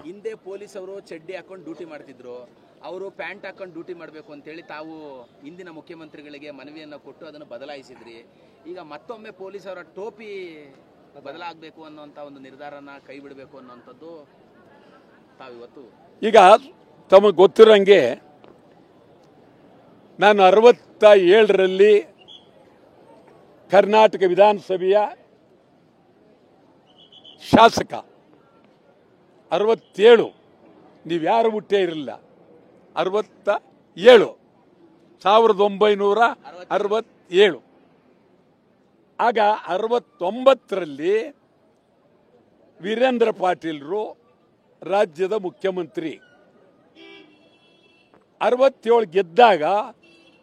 ಹಿಂದೆ ಪೊಲೀಸ್ ಅವರು ಚಡ್ಡಿ ಹಾಕೊಂಡು ಡ್ಯೂಟಿ ಮಾಡ್ತಿದ್ರು, ಅವರು ಪ್ಯಾಂಟ್ ಹಾಕೊಂಡು ಡ್ಯೂಟಿ ಮಾಡಬೇಕು ಅಂತೇಳಿ ತಾವು ಹಿಂದಿನ ಮುಖ್ಯಮಂತ್ರಿಗಳಿಗೆ ಮನವಿಯನ್ನು ಕೊಟ್ಟು ಅದನ್ನು ಬದಲಾಯಿಸಿದ್ರಿ. ಈಗ ಮತ್ತೊಮ್ಮೆ ಪೊಲೀಸ್ ಅವರ ಟೋಪಿ ಬದಲಾಗಬೇಕು ಅನ್ನೋಂಥ ಒಂದು ನಿರ್ಧಾರನ ಕೈ ಬಿಡಬೇಕು ಅನ್ನೋಂಥದ್ದು ತಾವಿವತ್ತು. ಈಗ ತಮಗೆ ಗೊತ್ತಿರೋಂಗೆ ನಾನು 67ರಲ್ಲಿ ಕರ್ನಾಟಕ ವಿಧಾನಸಭೆಯ ಶಾಸಕ. 67 ನೀವು ಯಾರು ಹುಟ್ಟೇ ಇರಲಿಲ್ಲ. 67 1967. ಆಗ 69ರಲ್ಲಿ ವೀರೇಂದ್ರ ಪಾಟೀಲ್ರು ರಾಜ್ಯದ ಮುಖ್ಯಮಂತ್ರಿ. 67 ಗೆದ್ದಾಗ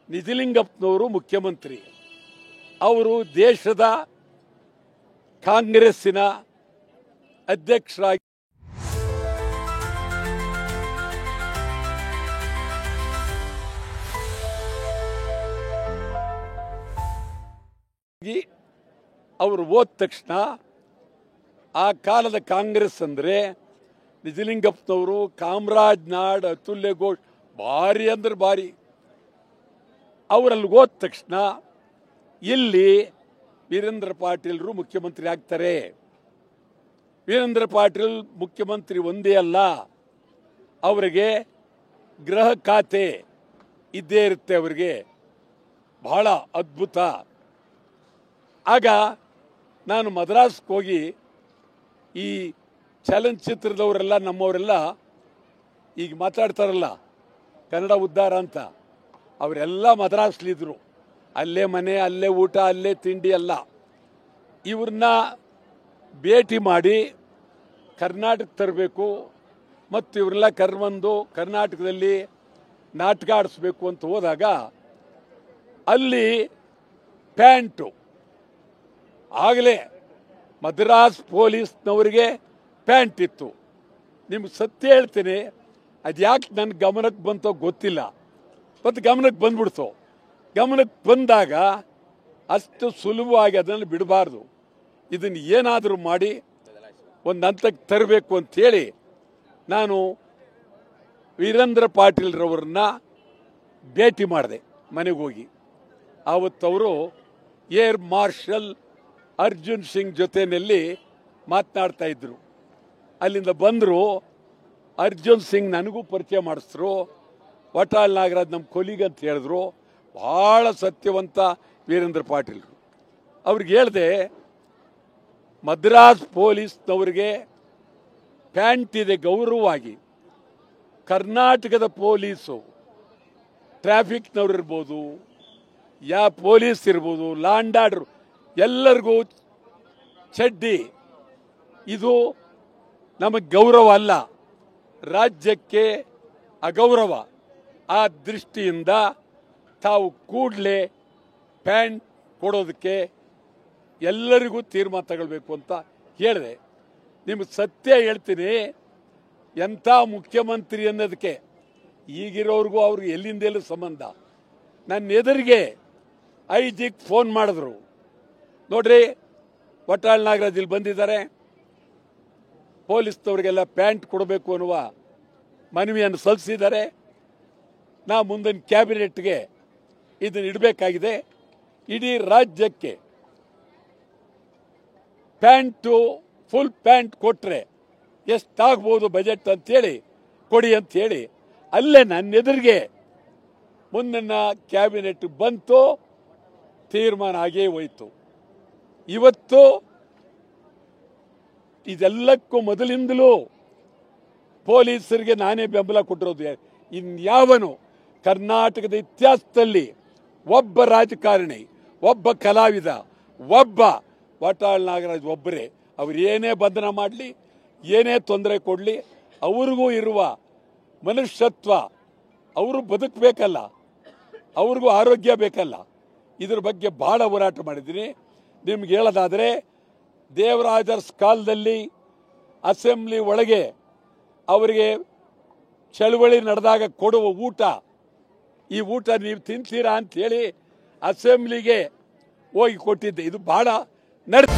ನಿಜಲಿಂಗಪ್ಪನವರು ಮುಖ್ಯಮಂತ್ರಿ. ಅವರು ದೇಶದ ಕಾಂಗ್ರೆಸ್ಸಿನ ಅಧ್ಯಕ್ಷರಾಗಿ ಅವರು ಹೋದ ತಕ್ಷಣ ಆ ಕಾಲದ ಕಾಂಗ್ರೆಸ್ ಅಂದರೆ ನಿಜಲಿಂಗಪ್ಪನವರು, ಕಾಮರಾಜ್ ನಾಡ್, ಅತುಲ್ಯ ಘೋಷ್, ಭಾರಿ ಅಂದ್ರೆ ಭಾರಿ. ಅವರಲ್ಲಿ ಹೋದ ತಕ್ಷಣ ಇಲ್ಲಿ ವೀರೇಂದ್ರ ಪಾಟೀಲ್ರು ಮುಖ್ಯಮಂತ್ರಿ ಆಗ್ತಾರೆ. ವೀರೇಂದ್ರ ಪಾಟೀಲ್ ಮುಖ್ಯಮಂತ್ರಿ ಒಂದೇ ಅಲ್ಲ, ಅವರಿಗೆ ಗೃಹ ಖಾತೆ ಇದ್ದೇ ಇರುತ್ತೆ. ಅವರಿಗೆ ಬಹಳ ಅದ್ಭುತ. ಆಗ ನಾನು ಮದ್ರಾಸ್ಗೆ ಹೋಗಿ ಈ ಚಲನಚಿತ್ರದವರೆಲ್ಲ ನಮ್ಮವರೆಲ್ಲ ಈಗ ಮಾತಾಡ್ತಾರಲ್ಲ ಕನ್ನಡ ಉದ್ಧಾರ ಅಂತ, ಅವರೆಲ್ಲ ಮದ್ರಾಸ್ಲಿದ್ರು. ಅಲ್ಲೇ ಮನೆ, ಅಲ್ಲೇ ಊಟ, ಅಲ್ಲೇ ತಿಂಡಿ ಎಲ್ಲ. ಇವ್ರನ್ನ ಭೇಟಿ ಮಾಡಿ ಕರ್ನಾಟಕ ತರಬೇಕು ಮತ್ತು ಇವರೆಲ್ಲ ಕರ್ಬಂದು ಕರ್ನಾಟಕದಲ್ಲಿ ನಾಟಕ ಆಡಿಸ್ಬೇಕು ಅಂತ ಹೋದಾಗ ಅಲ್ಲಿ ಪ್ಯಾಂಟು ಆಗಲೇ ಮದ್ರಾಸ್ ಪೊಲೀಸ್ನವರಿಗೆ ಪ್ಯಾಂಟ್ ಇತ್ತು. ನಿಮ್ಗೆ ಸತ್ಯ ಹೇಳ್ತೀನಿ, ಅದು ಯಾಕೆ ನನ್ನ ಗಮನಕ್ಕೆ ಬಂತೋ ಗೊತ್ತಿಲ್ಲ, ಮತ್ತು ಗಮನಕ್ಕೆ ಬಂದ್ಬಿಡ್ತು. ಗಮನಕ್ಕೆ ಬಂದಾಗ ಅಷ್ಟು ಸುಲಭವಾಗಿ ಅದನ್ನು ಬಿಡಬಾರ್ದು, ಇದನ್ನು ಏನಾದರೂ ಮಾಡಿ ಒಂದು ಹಂತಕ್ಕೆ ತರಬೇಕು ಅಂಥೇಳಿ ನಾನು ವೀರೇಂದ್ರ ಪಾಟೀಲ್ರವ್ರನ್ನ ಭೇಟಿ ಮಾಡಿದೆ ಮನೆಗೆ ಹೋಗಿ. ಆವತ್ತವರು ಏರ್ ಮಾರ್ಷಲ್ ಅರ್ಜುನ್ ಸಿಂಗ್ ಜೊತೆಯಲ್ಲಿ ಮಾತನಾಡ್ತಾ ಇದ್ರು. ಅಲ್ಲಿಂದ ಬಂದರು. ಅರ್ಜುನ್ ಸಿಂಗ್ ನನಗೂ ಪರಿಚಯ ಮಾಡಿಸಿದ್ರು. ವಟಾಳ್ ನಾಗರಾಜ್ ನಮ್ಮ ಕೊಲಿಗ್ ಅಂತ ಹೇಳಿದ್ರು. ಭಾಳ ಸತ್ಯವಂತ ವೀರೇಂದ್ರ ಪಾಟೀಲ್ರು. ಅವ್ರಿಗೆ ಹೇಳಿದೆ, ಮದ್ರಾಸ್ ಪೊಲೀಸ್ನವ್ರಿಗೆ ಪ್ಯಾಂಟ್ ಇದೆ ಗೌರವವಾಗಿ. ಕರ್ನಾಟಕದ ಪೊಲೀಸು, ಟ್ರಾಫಿಕ್ನವ್ರು ಇರ್ಬೋದು, ಪೊಲೀಸ್ ಇರ್ಬೋದು, ಲಾಂಡ್ ಆರ್ಡರ್, ಎಲ್ಲರಿಗೂ ಚಡ್ಡಿ ಇದು ನಮಗೆ ಗೌರವ ಅಲ್ಲ, ರಾಜ್ಯಕ್ಕೆ ಅಗೌರವ. ಆ ದೃಷ್ಟಿಯಿಂದ ತಾವು ಕೂಡಲೇ ಪ್ಯಾಂಟ್ ಕೊಡೋದಕ್ಕೆ ಎಲ್ಲರಿಗೂ ತೀರ್ಮಾನ ತಗೊಳ್ಬೇಕು ಅಂತ ಹೇಳಿದೆ. ನಿಮಗೆ ಸತ್ಯ ಹೇಳ್ತೀನಿ, ಎಂಥ ಮುಖ್ಯಮಂತ್ರಿ ಅನ್ನೋದಕ್ಕೆ ಈಗಿರೋರ್ಗೂ ಅವ್ರಿಗೆ ಎಲ್ಲಿಂದೆಲ್ಲೂ ಸಂಬಂಧ. ನನ್ನ ಎದುರಿಗೆ ಐಜಿಗೆ ಫೋನ್ ಮಾಡಿದ್ರು, ನೋಡ್ರಿ ವಟಾಳ್ ನಾಗರಾಜ್ ಇಲ್ಲಿ ಬಂದಿದ್ದಾರೆ, ಪೊಲೀಸ್ನವ್ರಿಗೆಲ್ಲ ಪ್ಯಾಂಟ್ ಕೊಡಬೇಕು ಅನ್ನುವ ಮನವಿಯನ್ನು ಸಲ್ಲಿಸಿದ್ದಾರೆ. ನಾ ಮುಂದಿನ ಕ್ಯಾಬಿನೆಟ್ಗೆ ಇದನ್ನು ಇಡಬೇಕಾಗಿದೆ. ಇಡೀ ರಾಜ್ಯಕ್ಕೆ ಪ್ಯಾಂಟು, ಫುಲ್ ಪ್ಯಾಂಟ್ ಕೊಟ್ಟರೆ ಎಷ್ಟಾಗ್ಬೋದು ಬಜೆಟ್ ಅಂತೇಳಿ ಕೊಡಿ ಅಂಥೇಳಿ ಅಲ್ಲೇ ನನ್ನ ಎದುರಿಗೆ ಮುಂದಿನ ಕ್ಯಾಬಿನೆಟ್ ಬಂತು. ತೀರ್ಮಾನ ಆಗೇ ಹೋಯಿತು. ಇವತ್ತು ಇದೆಲ್ಲಕ್ಕೂ ಮೊದಲಿಂದಲೂ ಪೊಲೀಸರಿಗೆ ನಾನೇ ಬೆಂಬಲ ಕೊಟ್ಟಿರೋದು. ಇನ್ಯಾವನು ಕರ್ನಾಟಕದ ಇತಿಹಾಸದಲ್ಲಿ ಒಬ್ಬ ರಾಜಕಾರಣಿ, ಒಬ್ಬ ಕಲಾವಿದ, ಒಬ್ಬ ವಟಾಳ್ ನಾಗರಾಜ್ ಒಬ್ಬರೇ. ಅವ್ರು ಏನೇ ಬಂಧನ ಮಾಡಲಿ, ಏನೇ ತೊಂದರೆ ಕೊಡಲಿ, ಅವ್ರಿಗೂ ಇರುವ ಮನುಷ್ಯತ್ವ, ಅವರು ಬದುಕಬೇಕಲ್ಲ, ಅವ್ರಿಗೂ ಆರೋಗ್ಯ ಬೇಕಲ್ಲ. ಇದ್ರ ಬಗ್ಗೆ ಭಾಳ ಹೋರಾಟ ಮಾಡಿದ್ದೀನಿ. ನಿಮ್ಗೆ ಹೇಳೋದಾದರೆ, ದೇವರಾಜರ್ಸ್ ಕಾಲದಲ್ಲಿ ಅಸೆಂಬ್ಲಿ ಒಳಗೆ ಅವರಿಗೆ ಚಳವಳಿ ನಡೆದಾಗ ಕೊಡುವ ಊಟ, ಈ ಊಟ ನೀವು ತಿಂತೀರಾ ಅಂಥೇಳಿ ಅಸೆಂಬ್ಲಿಗೆ ಹೋಗಿ ಕೊಟ್ಟಿದ್ದೆ. ಇದು ಭಾಳ ನಡೆದ